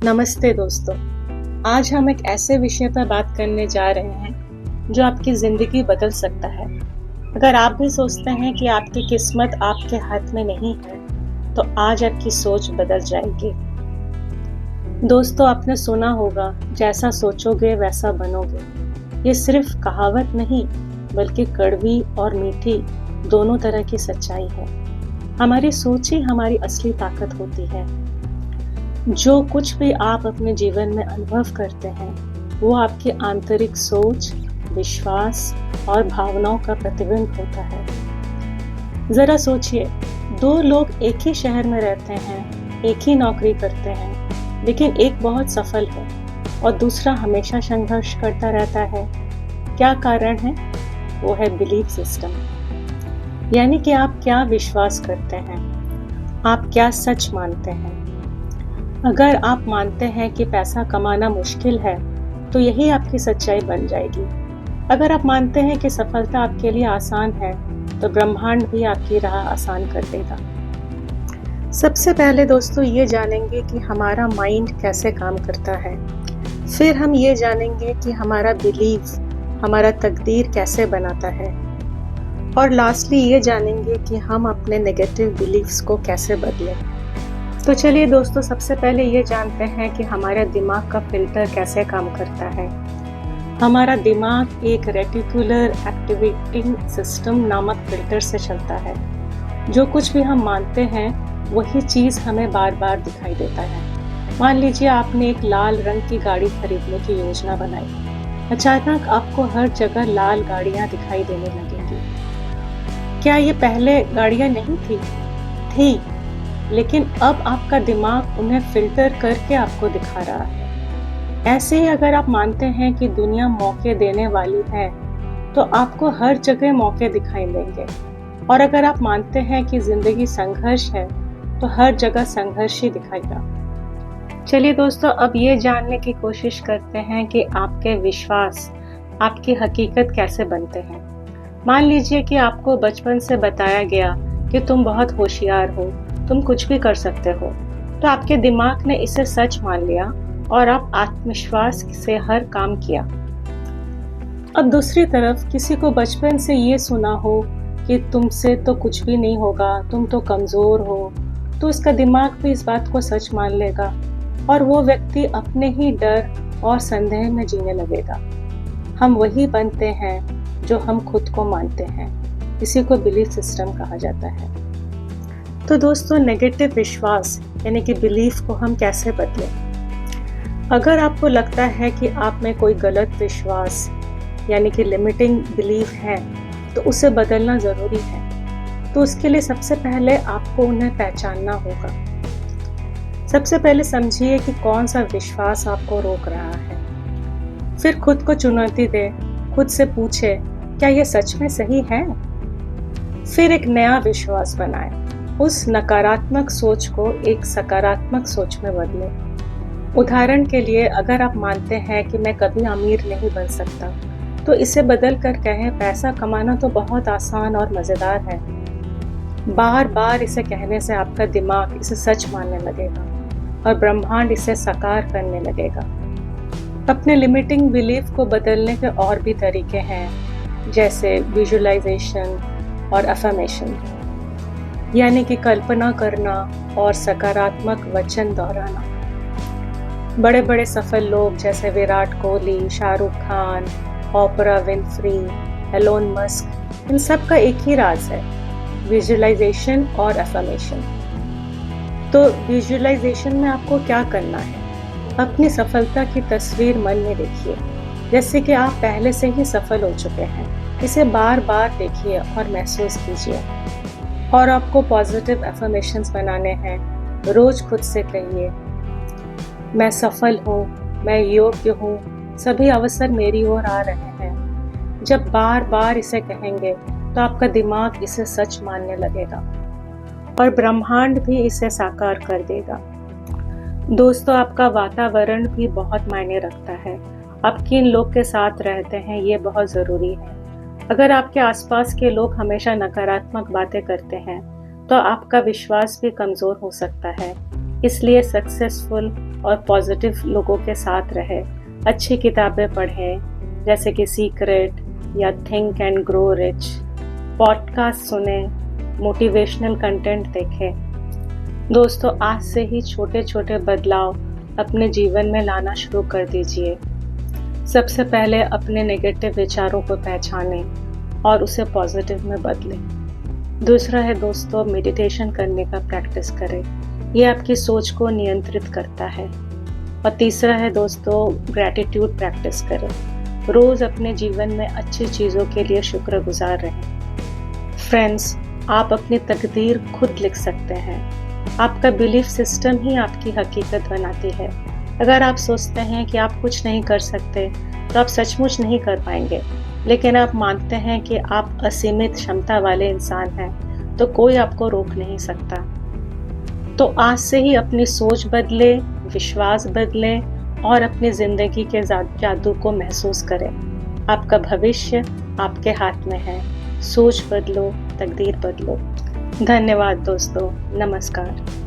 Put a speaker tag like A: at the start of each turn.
A: नमस्ते दोस्तों। आज हम एक ऐसे विषय पर बात करने जा रहे हैं जो आपकी ज़िंदगी बदल सकता है। अगर आप भी सोचते हैं कि आपकी किस्मत आपके हाथ में नहीं है, तो आज आपकी सोच बदल जाएगी। दोस्तों, आपने सुना होगा, जैसा सोचोगे वैसा बनोगे। ये सिर्फ कहावत नहीं, बल्कि कड़वी और मीठी दोनों तरह की सच्चाई है। हमारी सोच ही हमारी असली ताकत होती है। जो कुछ भी आप अपने जीवन में अनुभव करते हैं, वो आपकी आंतरिक सोच, विश्वास और भावनाओं का प्रतिबिंब होता है। जरा सोचिए, दो लोग एक ही शहर में रहते हैं, एक ही नौकरी करते हैं, लेकिन एक बहुत सफल है और दूसरा हमेशा संघर्ष करता रहता है। क्या कारण है? वो है बिलीफ सिस्टम। यानी कि आप क्या विश्वास करते हैं, आप क्या सच मानते हैं। अगर आप मानते हैं कि पैसा कमाना मुश्किल है, तो यही आपकी सच्चाई बन जाएगी। अगर आप मानते हैं कि सफलता आपके लिए आसान है, तो ब्रह्मांड भी आपकी राह आसान कर देगा। सबसे पहले दोस्तों ये जानेंगे कि हमारा माइंड कैसे काम करता है। फिर हम ये जानेंगे कि हमारा बिलीफ हमारा तकदीर कैसे बनाता है। और लास्टली ये जानेंगे कि हम अपने नेगेटिव बिलीफ्स को कैसे बदलें। तो चलिए दोस्तों, सबसे पहले ये जानते हैं कि हमारे दिमाग का फिल्टर कैसे काम करता है। हमारा दिमाग एक रेटिकुलर एक्टिवेटिंग सिस्टम नामक फिल्टर से चलता है। जो कुछ भी हम मानते हैं, वही चीज़ हमें बार बार दिखाई देता है। मान लीजिए आपने एक लाल रंग की गाड़ी खरीदने की योजना बनाई। अचानक आपको हर जगह लाल गाड़ियाँ दिखाई देने लगेंगी। क्या ये पहले गाड़ियाँ नहीं थी, लेकिन अब आपका दिमाग उन्हें फिल्टर करके आपको दिखा रहा है। ऐसे ही अगर आप मानते हैं कि दुनिया मौके देने वाली है, तो आपको हर जगह मौके दिखाई देंगे। और अगर आप मानते हैं कि जिंदगी संघर्ष है, तो हर जगह संघर्ष ही दिखाएगा। चलिए दोस्तों, अब ये जानने की कोशिश करते हैं कि आपके विश्वास आपकी हकीकत कैसे बनते हैं। मान लीजिए कि आपको बचपन से बताया गया कि तुम बहुत होशियार हो, तुम कुछ भी कर सकते हो, तो आपके दिमाग ने इसे सच मान लिया और आप आत्मविश्वास से हर काम किया। अब दूसरी तरफ किसी को बचपन से ये सुना हो कि तुमसे तो कुछ भी नहीं होगा, तुम तो कमजोर हो, तो उसका दिमाग भी इस बात को सच मान लेगा और वो व्यक्ति अपने ही डर और संदेह में जीने लगेगा। हम वही बनते हैं जो हम खुद को मानते हैं। इसी को बिलीफ सिस्टम कहा जाता है। तो दोस्तों, नेगेटिव विश्वास यानी कि बिलीफ को हम कैसे बदलें। अगर आपको लगता है कि आप में कोई गलत विश्वास यानी कि लिमिटिंग बिलीफ है, तो उसे बदलना ज़रूरी है। तो उसके लिए सबसे पहले आपको उन्हें पहचानना होगा। सबसे पहले समझिए कि कौन सा विश्वास आपको रोक रहा है। फिर खुद को चुनौती दें, खुद से पूछे, क्या यह सच में सही है? फिर एक नया विश्वास बनाएं। उस नकारात्मक सोच को एक सकारात्मक सोच में बदलें। उदाहरण के लिए, अगर आप मानते हैं कि मैं कभी अमीर नहीं बन सकता, तो इसे बदल कर कहें, पैसा कमाना तो बहुत आसान और मज़ेदार है। बार बार इसे कहने से आपका दिमाग इसे सच मानने लगेगा और ब्रह्मांड इसे साकार करने लगेगा। अपने लिमिटिंग बिलीफ को बदलने के और भी तरीके हैं, जैसे विजुअलाइजेशन और अफर्मेशन, यानी कि कल्पना करना और सकारात्मक वचन दोहराना। बड़े बड़े सफल लोग जैसे Virat Kohli, Shahrukh Khan, Oprah Winfrey, Elon Musk, इन सब का एक ही राज है, विजुअलाइजेशन और अफर्मेशन। तो विजुअलाइजेशन में आपको क्या करना है? अपनी सफलता की तस्वीर मन में देखिए, जैसे कि आप पहले से ही सफल हो चुके हैं। इसे बार बार देखिए और महसूस कीजिए। और आपको पॉजिटिव अफर्मेशंस बनाने हैं। रोज खुद से कहिए, मैं सफल हूँ, मैं योग्य हूँ, सभी अवसर मेरी ओर आ रहे हैं। जब बार बार इसे कहेंगे, तो आपका दिमाग इसे सच मानने लगेगा और ब्रह्मांड भी इसे साकार कर देगा। दोस्तों, आपका वातावरण भी बहुत मायने रखता है। आप किन लोग के साथ रहते हैं, ये बहुत ज़रूरी है। अगर आपके आसपास के लोग हमेशा नकारात्मक बातें करते हैं, तो आपका विश्वास भी कमज़ोर हो सकता है। इसलिए सक्सेसफुल और पॉजिटिव लोगों के साथ रहें, अच्छी किताबें पढ़ें जैसे कि सीक्रेट या think and grow rich, podcast सुने, मोटिवेशनल कंटेंट देखें। दोस्तों, आज से ही छोटे छोटे बदलाव अपने जीवन में लाना शुरू कर दीजिए। सबसे पहले अपने नेगेटिव विचारों को पहचानें और उसे पॉजिटिव में बदलें। दूसरा है दोस्तों, मेडिटेशन करने का प्रैक्टिस करें, ये आपकी सोच को नियंत्रित करता है। और तीसरा है दोस्तों, ग्रैटिट्यूड प्रैक्टिस करें, रोज़ अपने जीवन में अच्छी चीज़ों के लिए शुक्रगुजार रहें। फ्रेंड्स, आप अपनी तकदीर खुद लिख सकते हैं। आपका बिलीफ सिस्टम ही आपकी हकीकत बनाती है। अगर आप सोचते हैं कि आप कुछ नहीं कर सकते तो आप सचमुच नहीं कर पाएंगे, लेकिन आप मानते हैं कि आप असीमित क्षमता वाले इंसान हैं तो कोई आपको रोक नहीं सकता। तो आज से ही अपनी सोच बदले, विश्वास बदले और अपनी जिंदगी के जादू को महसूस करें। आपका भविष्य आपके हाथ में है। सोच बदलो, तकदीर बदलो। धन्यवाद दोस्तों, नमस्कार।